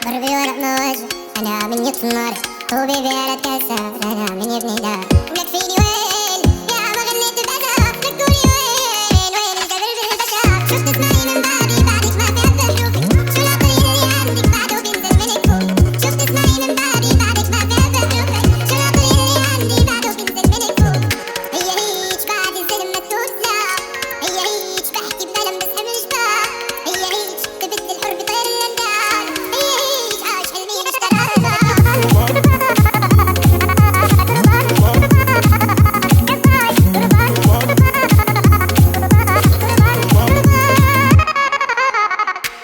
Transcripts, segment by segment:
ضربي ورق مواجه، أنا من يطمر وبيبي على تكسر، أنا من يبني دار ولك فيني وين يا ما غنيت بأذى، لك قولي وين الجبر بالبشر. شو بتسمعي من بابي بعدك ما في أبدا حروفك، شو العطر اللي عندك بعده بينزل من الكوب. شو بتسمعي من بابي بعدك ما في أبدا حروفك، شو العطر اللي عندي بعده بينزل من الكوب. هي هيج بعد الزلم ما توسع، هي هيج بحكي بألم بس حمل جبال، هي هيج تبت الحر بطير الأندال، هي هيج عاش حلمي بشتغل.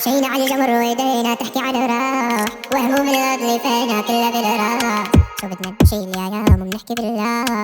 شينا على الجمر وايدينا تحكي عن راح، وهموم الأرض اللي فينا كلها بالراح. شو بدنا نشيل يا يوم وبنحكي بالله،